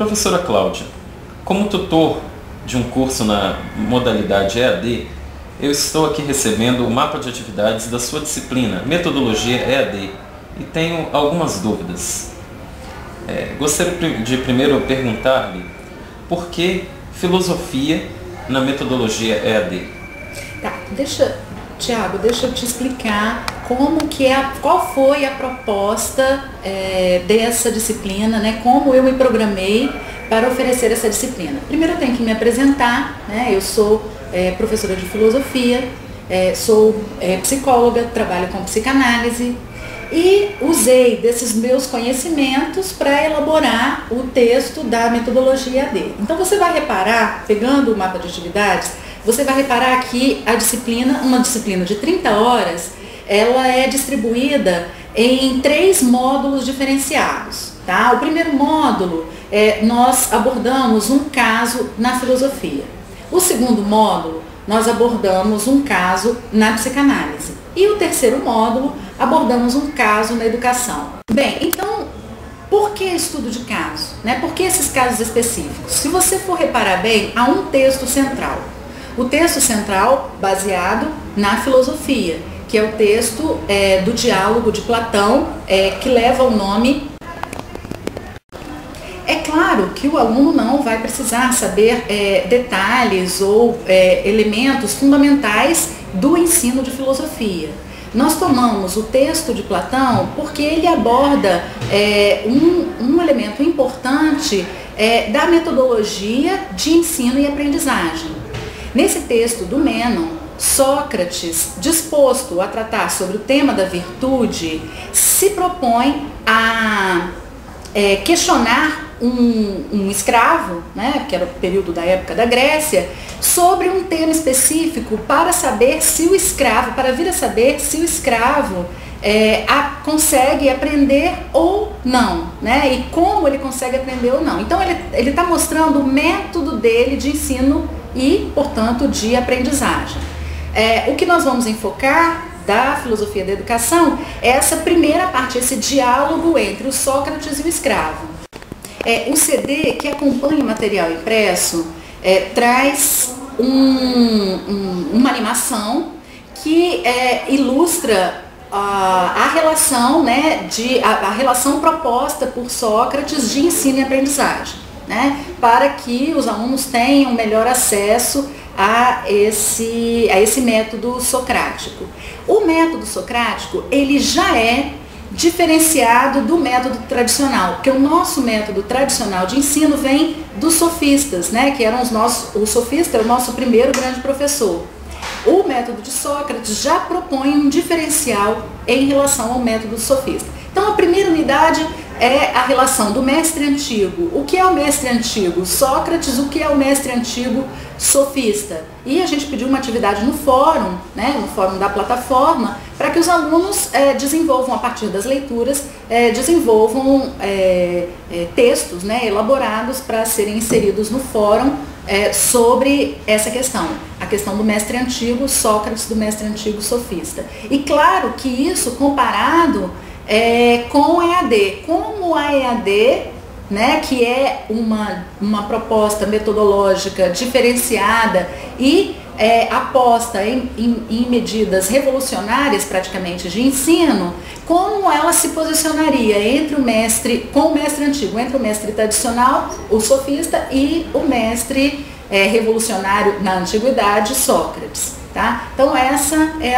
Professora Cláudia, como tutor de um curso na modalidade EAD, eu estou aqui recebendo o mapa de atividades da sua disciplina, Metodologia EAD, e tenho algumas dúvidas. Gostaria de primeiro perguntar-lhe por que filosofia na metodologia EAD? Tá, Tiago, deixa eu te explicar qual foi a proposta dessa disciplina, né? Como eu me programei para oferecer essa disciplina. Primeiro eu tenho que me apresentar, né? Eu sou professora de filosofia, sou psicóloga, trabalho com psicanálise e usei desses meus conhecimentos para elaborar o texto da metodologia EAD. Então você vai reparar, pegando o mapa de atividades, você vai reparar que a disciplina, uma disciplina de 30 horas, ela é distribuída em 3 módulos diferenciados. Tá? O primeiro módulo, nós abordamos um caso na filosofia. O segundo módulo, nós abordamos um caso na psicanálise. E o terceiro módulo, abordamos um caso na educação. Bem, então, por que estudo de caso? Né? Por que esses casos específicos? Se você for reparar bem, há um texto central. O texto central baseado na filosofia, que é o texto do diálogo de Platão, que leva o nome. É claro que o aluno não vai precisar saber detalhes ou elementos fundamentais do ensino de filosofia. Nós tomamos o texto de Platão porque ele aborda um elemento importante da metodologia de ensino e aprendizagem. Nesse texto do Mênon, Sócrates, disposto a tratar sobre o tema da virtude, se propõe a questionar um escravo, né, que era o período da época da Grécia, sobre um tema específico para saber se o escravo, para vir a saber se o escravo consegue aprender ou não, né, e como ele consegue aprender ou não. Então ele está mostrando o método dele de ensino e, portanto, de aprendizagem. O que nós vamos enfocar da filosofia da educação é essa primeira parte, esse diálogo entre o Sócrates e o escravo. O CD que acompanha o material impresso traz uma animação que ilustra a relação, né, a relação proposta por Sócrates de ensino e aprendizagem, né, para que os alunos tenham melhor acesso a esse método socrático. O método socrático, ele já é diferenciado do método tradicional, porque o nosso método tradicional de ensino vem dos sofistas, né, que eram o sofista era o nosso primeiro grande professor. O método de Sócrates já propõe um diferencial em relação ao método sofista. Então a primeira unidade é a relação do mestre antigo. O que é o mestre antigo? Sócrates. O que é o mestre antigo? Sofista. E a gente pediu uma atividade no fórum, né, no fórum da plataforma, para que os alunos desenvolvam, a partir das leituras, desenvolvam textos, né, elaborados para serem inseridos no fórum sobre essa questão. A questão do mestre antigo, Sócrates, do mestre antigo sofista. E claro que isso comparado com a EAD. Como a EAD, né, que é uma proposta metodológica diferenciada e aposta em medidas revolucionárias praticamente de ensino, como ela se posicionaria com o mestre antigo, entre o mestre tradicional, o sofista, e o mestre revolucionário na antiguidade, Sócrates. Tá? Então essa é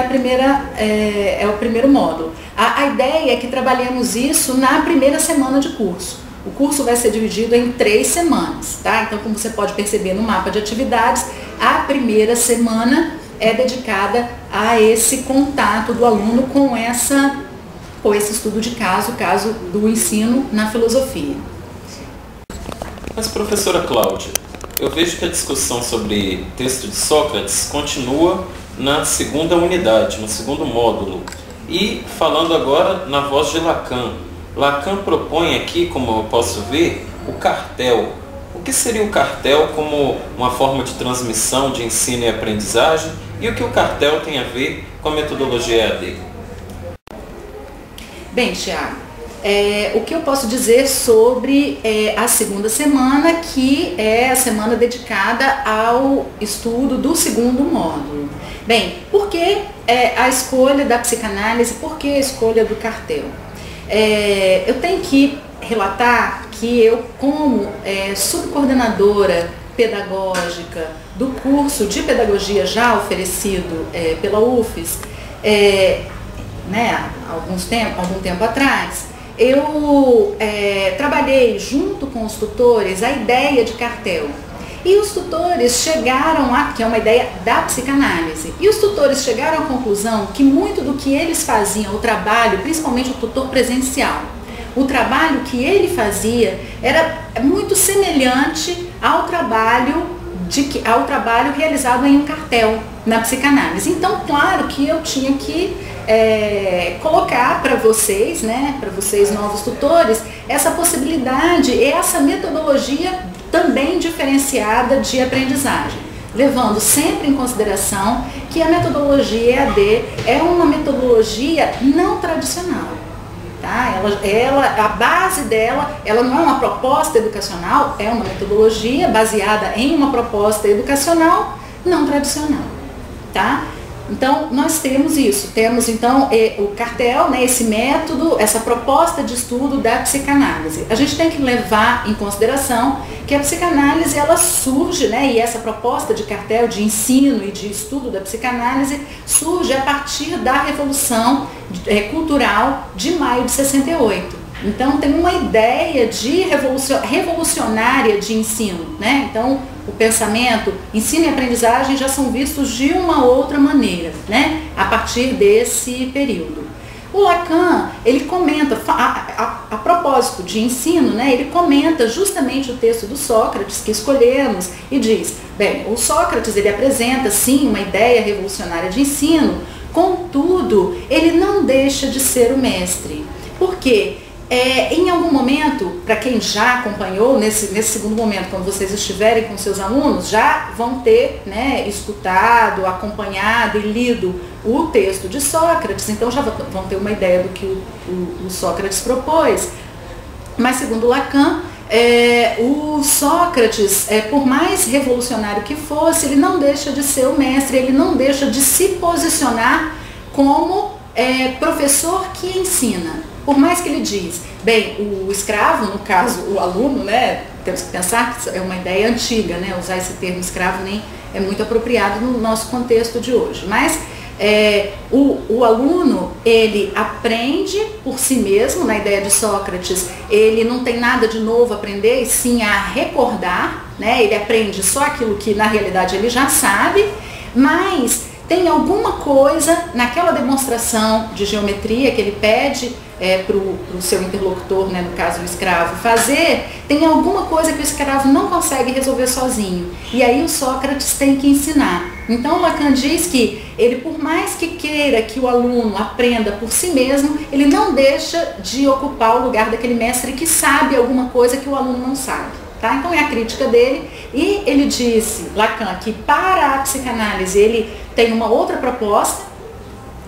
o primeiro módulo. A ideia é que trabalhemos isso na primeira semana de curso. O curso vai ser dividido em 3 semanas. Tá? Então, como você pode perceber no mapa de atividades, a primeira semana é dedicada a esse contato do aluno com esse estudo de caso do ensino na filosofia. Mas, professora Cláudia, eu vejo que a discussão sobre texto de Sócrates continua na segunda unidade, no segundo módulo. E falando agora na voz de Lacan. Lacan propõe aqui, como eu posso ver, o cartel. O que seria o cartel como uma forma de transmissão de ensino e aprendizagem? E o que o cartel tem a ver com a metodologia EAD? Bem, Tiago, o que eu posso dizer sobre a segunda semana, que é a semana dedicada ao estudo do segundo módulo? Bem, por que a escolha da psicanálise, por que a escolha do cartel? Eu tenho que relatar que eu, como subcoordenadora pedagógica do curso de pedagogia já oferecido pela UFES, algum tempo atrás, eu trabalhei junto com os tutores a ideia de cartel. E os tutores chegaram que é uma ideia da psicanálise, e os tutores chegaram à conclusão que muito do que eles faziam, o trabalho, principalmente o tutor presencial, o trabalho que ele fazia era muito semelhante ao trabalho realizado em um cartel na psicanálise. Então, claro que eu tinha que colocar para vocês, para vocês novos tutores, essa possibilidade, essa metodologia também diferenciada de aprendizagem, levando sempre em consideração que a metodologia EAD é uma metodologia não tradicional. Tá? A base dela, ela não é uma proposta educacional, é uma metodologia baseada em uma proposta educacional não tradicional. Tá? Então, nós temos isso, temos então o cartel, esse método, essa proposta de estudo da psicanálise. A gente tem que levar em consideração que a psicanálise, ela surge, e essa proposta de cartel de ensino e de estudo da psicanálise surge a partir da Revolução Cultural de maio de 68. Então, tem uma ideia de revolucionária de ensino, Então, o pensamento, ensino e aprendizagem já são vistos de uma outra maneira, a partir desse período. O Lacan, ele comenta, a propósito de ensino, ele comenta justamente o texto do Sócrates que escolhemos e diz, bem, o Sócrates, ele apresenta sim uma ideia revolucionária de ensino, contudo, ele não deixa de ser o mestre. Por quê? Em algum momento, para quem já acompanhou, nesse segundo momento, quando vocês estiverem com seus alunos, já vão ter escutado, acompanhado e lido o texto de Sócrates, então já vão ter uma ideia do que o Sócrates propôs. Mas, segundo Lacan, o Sócrates, por mais revolucionário que fosse, ele não deixa de ser o mestre, ele não deixa de se posicionar como professor que ensina. Por mais que ele diz, bem, o escravo, no caso o aluno, temos que pensar que é uma ideia antiga, usar esse termo escravo nem é muito apropriado no nosso contexto de hoje, mas o aluno, ele aprende por si mesmo, na ideia de Sócrates, ele não tem nada de novo a aprender, e sim a recordar, ele aprende só aquilo que na realidade ele já sabe, mas tem alguma coisa naquela demonstração de geometria que ele pede para o seu interlocutor, no caso o escravo, fazer, tem alguma coisa que o escravo não consegue resolver sozinho. E aí o Sócrates tem que ensinar. Então Lacan diz que ele, por mais que queira que o aluno aprenda por si mesmo, ele não deixa de ocupar o lugar daquele mestre que sabe alguma coisa que o aluno não sabe. Tá? Então é a crítica dele, e ele disse, Lacan, que para a psicanálise ele tem uma outra proposta,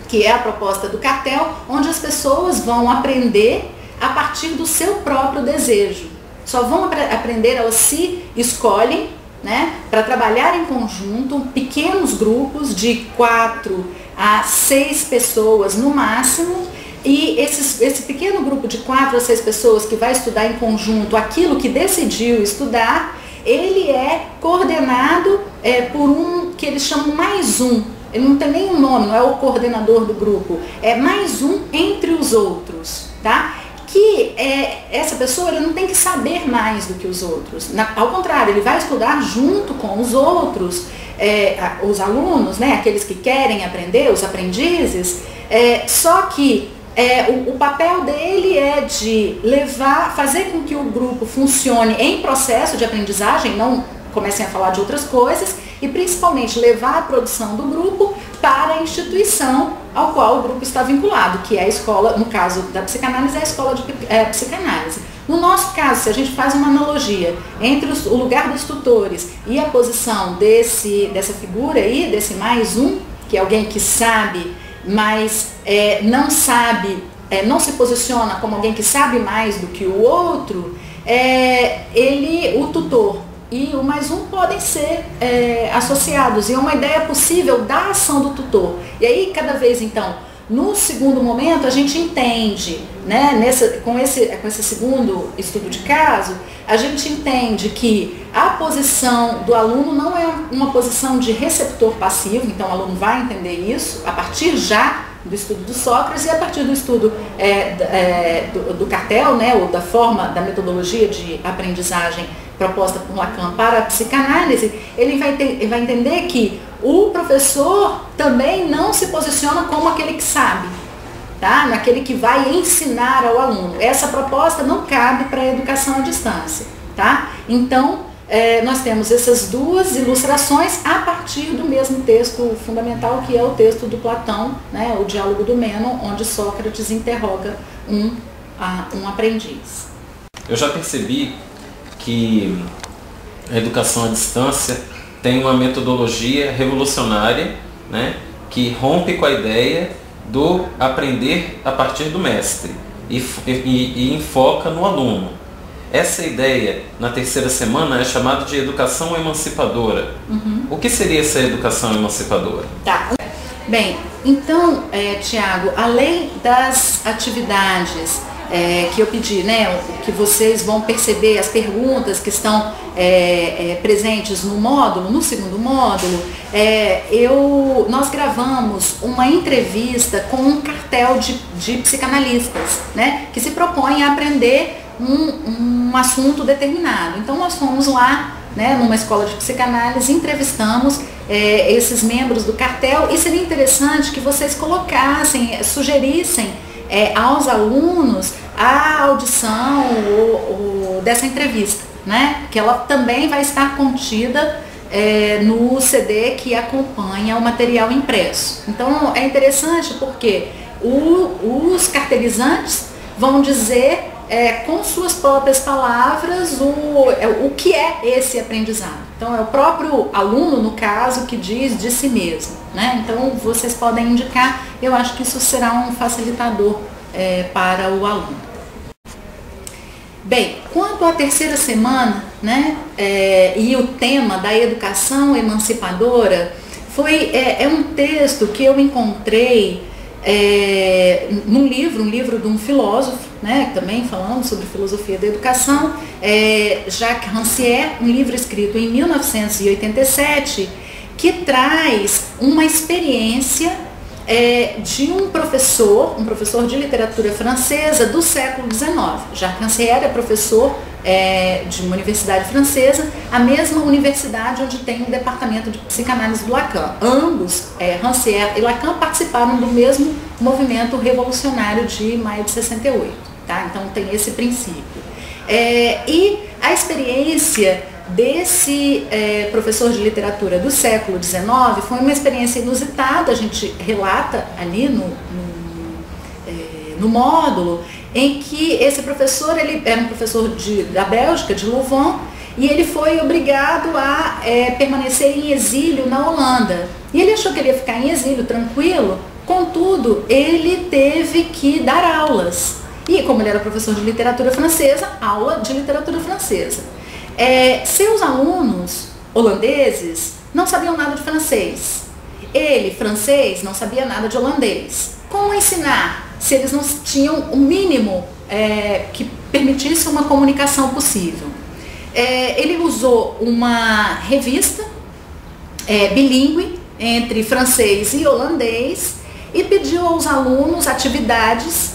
que é a proposta do cartel, onde as pessoas vão aprender a partir do seu próprio desejo. Só vão aprender, elas se escolhem, para trabalhar em conjunto, pequenos grupos de 4 a 6 pessoas no máximo, e esse pequeno grupo de 4 a 6 pessoas que vai estudar em conjunto aquilo que decidiu estudar, ele é coordenado por um que eles chamam mais um. Ele não tem nenhum nome, não é o coordenador do grupo, é mais um entre os outros, tá? Que essa pessoa, ele não tem que saber mais do que os outros. Ao contrário, ele vai estudar junto com os outros, os alunos, aqueles que querem aprender, os aprendizes, só que o papel dele é de fazer com que o grupo funcione em processo de aprendizagem, não comecem a falar de outras coisas, e principalmente levar a produção do grupo para a instituição ao qual o grupo está vinculado, que é a escola, no caso da psicanálise, é a escola de psicanálise. No nosso caso, se a gente faz uma analogia entre o lugar dos tutores e a posição dessa figura aí, desse mais um, que é alguém que sabe, mas não sabe não se posiciona como alguém que sabe mais do que o outro, o tutor e o mais um podem ser associados. E é uma ideia possível da ação do tutor. E aí, cada vez, então, no segundo momento, a gente entende, né, com esse segundo estudo de caso, a gente entende que a posição do aluno não é uma posição de receptor passivo, então o aluno vai entender isso a partir já do estudo do Sócrates e a partir do estudo do cartel, né, ou da metodologia de aprendizagem proposta por Lacan para a psicanálise, ele vai entender que o professor também não se posiciona como aquele que sabe, tá? Naquele que vai ensinar ao aluno. Essa proposta não cabe para a educação à distância, tá? Então, nós temos essas duas ilustrações a partir do mesmo texto fundamental, que é o texto do Platão, né, o Diálogo do Mênon, onde Sócrates interroga um aprendiz. Eu já percebi que a educação à distância tem uma metodologia revolucionária, né, que rompe com a ideia do aprender a partir do mestre e enfoca no aluno. Essa ideia, na terceira semana, é chamada de educação emancipadora. Uhum. O que seria essa educação emancipadora? Tá. Bem, então, Tiago, além das atividades que eu pedi, né, que vocês vão perceber as perguntas que estão presentes no segundo módulo, nós gravamos uma entrevista com um cartel de psicanalistas, né, que se propõem a aprender um assunto determinado. Então nós fomos lá, né, numa escola de psicanálise, entrevistamos esses membros do cartel, e seria interessante que vocês sugerissem aos alunos a audição dessa entrevista, né? Que ela também vai estar contida no CD que acompanha o material impresso. Então é interessante porque os cartelizantes vão dizer com suas próprias palavras o que é esse aprendizado. Então é o próprio aluno, no caso, que diz de si mesmo, né? Então vocês podem indicar, eu acho que isso será um facilitador para o aluno. Bem, quanto à terceira semana, né, e o tema da educação emancipadora, é um texto que eu encontrei num livro, um livro de um filósofo, né, também falando sobre filosofia da educação, Jacques Rancière, um livro escrito em 1987, que traz uma experiência de um professor de literatura francesa do século XIX. Jacques Rancière é professor de uma universidade francesa, a mesma universidade onde tem o departamento de psicanálise do Lacan. Ambos, Rancière e Lacan, participaram do mesmo movimento revolucionário de maio de 68. Tá? Então tem esse princípio. E a experiência desse professor de literatura do século XIX foi uma experiência inusitada, a gente relata ali no módulo, em que esse professor, ele era um professor da Bélgica, de Louvain, e ele foi obrigado a permanecer em exílio na Holanda. E ele achou que ele ia ficar em exílio tranquilo, contudo, ele teve que dar aulas. E como ele era professor de literatura francesa, aula de literatura francesa. Seus alunos holandeses não sabiam nada de francês. Ele, francês, não sabia nada de holandês. Como ensinar se eles não tinham o mínimo que permitisse uma comunicação possível? Ele usou uma revista bilíngue entre francês e holandês e pediu aos alunos atividades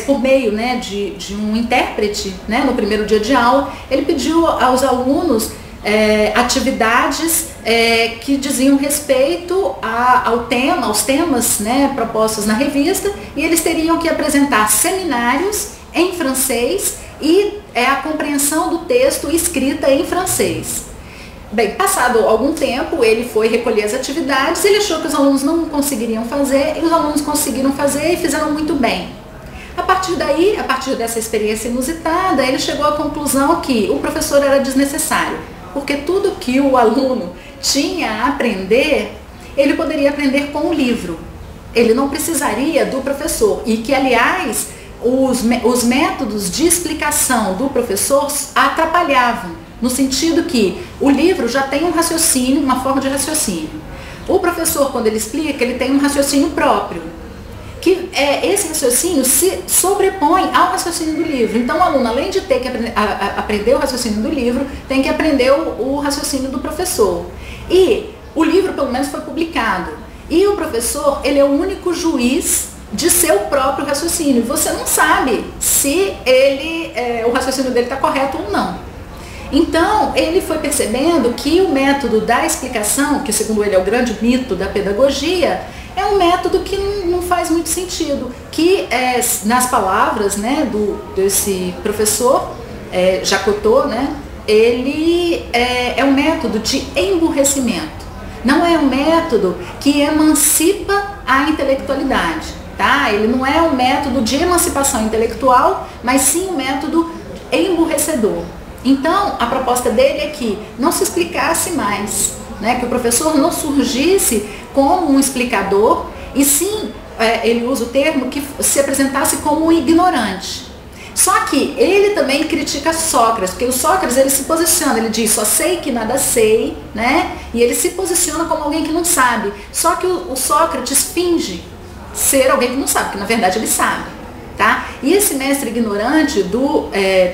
por meio, né, de um intérprete, né, no primeiro dia de aula. Ele pediu aos alunos atividades que diziam respeito aos temas, né, propostos na revista, e eles teriam que apresentar seminários em francês e a compreensão do texto escrita em francês. Bem, passado algum tempo, ele foi recolher as atividades, ele achou que os alunos não conseguiriam fazer, e os alunos conseguiram fazer e fizeram muito bem. A partir daí, a partir dessa experiência inusitada, ele chegou à conclusão que o professor era desnecessário, porque tudo que o aluno tinha a aprender, ele poderia aprender com o livro. ele não precisaria do professor e que, aliás, os métodos de explicação do professor atrapalhavam, no sentido que o livro já tem um raciocínio, uma forma de raciocínio. O professor, quando ele explica, ele tem um raciocínio próprio, que esse raciocínio se sobrepõe ao raciocínio do livro. Então o aluno, além de ter que aprender o raciocínio do livro, tem que aprender o raciocínio do professor. E o livro, pelo menos, foi publicado. E o professor, ele é o único juiz de seu próprio raciocínio. Você não sabe se o raciocínio dele está correto ou não. Então, ele foi percebendo que o método da explicação, que segundo ele é o grande mito da pedagogia, é um método que não faz muito sentido, que nas palavras, né, desse professor, Jacotot, né, ele é um método de emburrecimento, não é um método que emancipa a intelectualidade, tá? Ele não é um método de emancipação intelectual, mas sim um método emburrecedor. Então, a proposta dele é que não se explicasse mais, né, que o professor não surgisse como um explicador, e sim, ele usa o termo, que se apresentasse como um ignorante. Só que ele também critica Sócrates, porque o Sócrates, ele se posiciona, ele diz, só sei que nada sei, né? E ele se posiciona como alguém que não sabe. Só que o Sócrates finge ser alguém que não sabe, porque na verdade ele sabe, tá? E esse mestre ignorante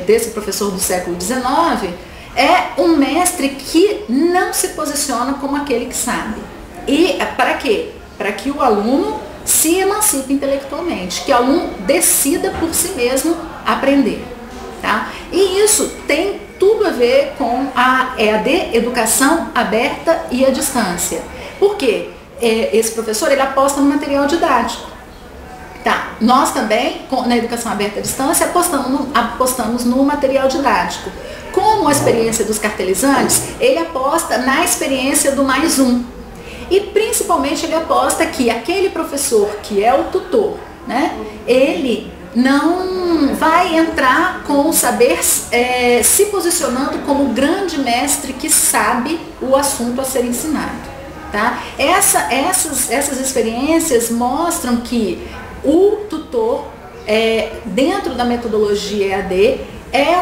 desse professor do século XIX é um mestre que não se posiciona como aquele que sabe. E para quê? Para que o aluno se emancipe intelectualmente, que o aluno decida por si mesmo aprender, tá? E isso tem tudo a ver com a EAD, Educação Aberta e à Distância. Por quê? Esse professor, ele aposta no material didático. Tá, nós também, na Educação Aberta à Distância, apostamos no material didático. Como a experiência dos cartelizantes, ele aposta na experiência do mais um. E principalmente ele aposta que aquele professor que é o tutor, né, ele não vai entrar com o saber se posicionando como o grande mestre que sabe o assunto a ser ensinado. Tá? Essas experiências mostram que o tutor, dentro da metodologia EAD, é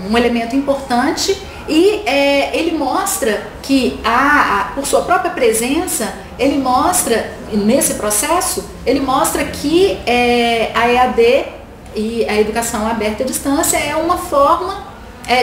um elemento importante e ele mostra que, por sua própria presença, ele mostra, nesse processo, ele mostra que a EAD e a Educação Aberta à Distância é uma forma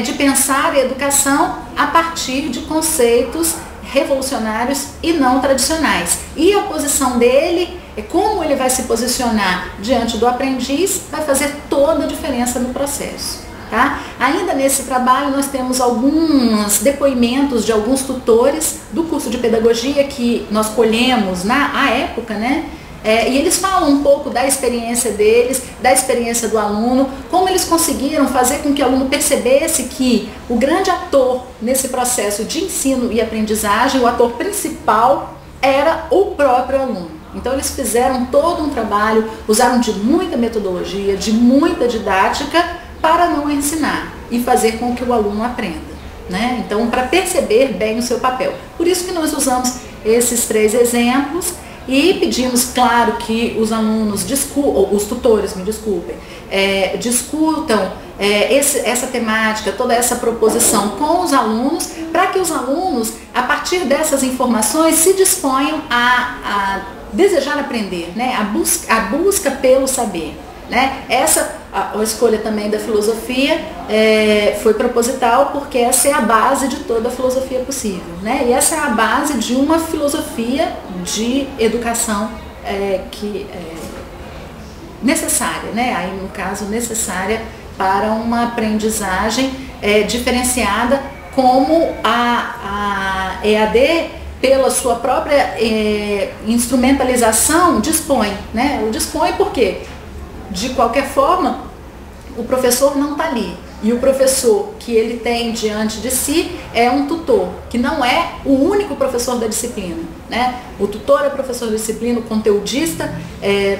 de pensar a educação a partir de conceitos revolucionários e não tradicionais. E a posição dele, como ele vai se posicionar diante do aprendiz, vai fazer toda a diferença no processo. Tá? Ainda nesse trabalho nós temos alguns depoimentos de alguns tutores do curso de pedagogia que nós colhemos à época, né? E eles falam um pouco da experiência deles, da experiência do aluno, como eles conseguiram fazer com que o aluno percebesse que o grande ator nesse processo de ensino e aprendizagem, o ator principal, era o próprio aluno. Então eles fizeram todo um trabalho, usaram de muita metodologia, de muita didática, para não ensinar e fazer com que o aluno aprenda, né? Então, para perceber bem o seu papel. Por isso que nós usamos esses 3 exemplos e pedimos, claro, que os alunos, os tutores, me desculpem, discutam essa temática, toda essa proposição com os alunos, para que os alunos, a partir dessas informações, se disponham a desejar aprender, né? A busca pelo saber. Né? A escolha também da filosofia foi proposital, porque essa é a base de toda a filosofia possível, né? E essa é a base de uma filosofia de educação que é necessária, né? Aí no caso necessária para uma aprendizagem diferenciada, como a EAD, pela sua própria instrumentalização, dispõe, né? O dispõe por quê? De qualquer forma, o professor não está ali. E o professor que ele tem diante de si é um tutor, que não é o único professor da disciplina, né? O tutor é professor da disciplina, o conteudista é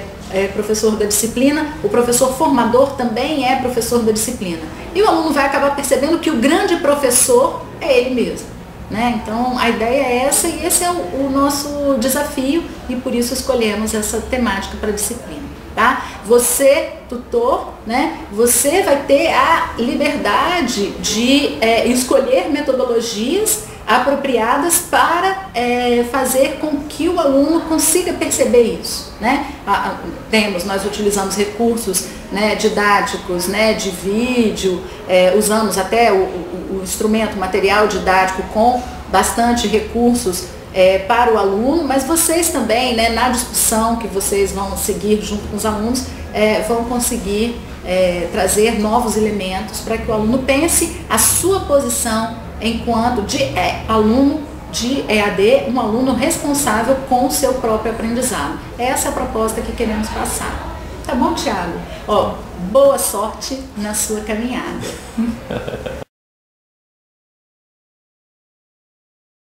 professor da disciplina, o professor formador também é professor da disciplina. E o aluno vai acabar percebendo que o grande professor é ele mesmo. né? Então a ideia é essa e esse é o nosso desafio e por isso escolhemos essa temática para a disciplina. Tá? Você, tutor, né, você vai ter a liberdade de escolher metodologias apropriadas para fazer com que o aluno consiga perceber isso, né? Nós utilizamos recursos, né, didáticos, né, de vídeo, usamos até o instrumento, material didático com bastante recursos para o aluno, mas vocês também, né, na discussão que vocês vão seguir junto com os alunos, vão conseguir trazer novos elementos para que o aluno pense a sua posição enquanto aluno de EAD, um aluno responsável com o seu próprio aprendizado. Essa é a proposta que queremos passar. Tá bom, Thiago? Boa sorte na sua caminhada.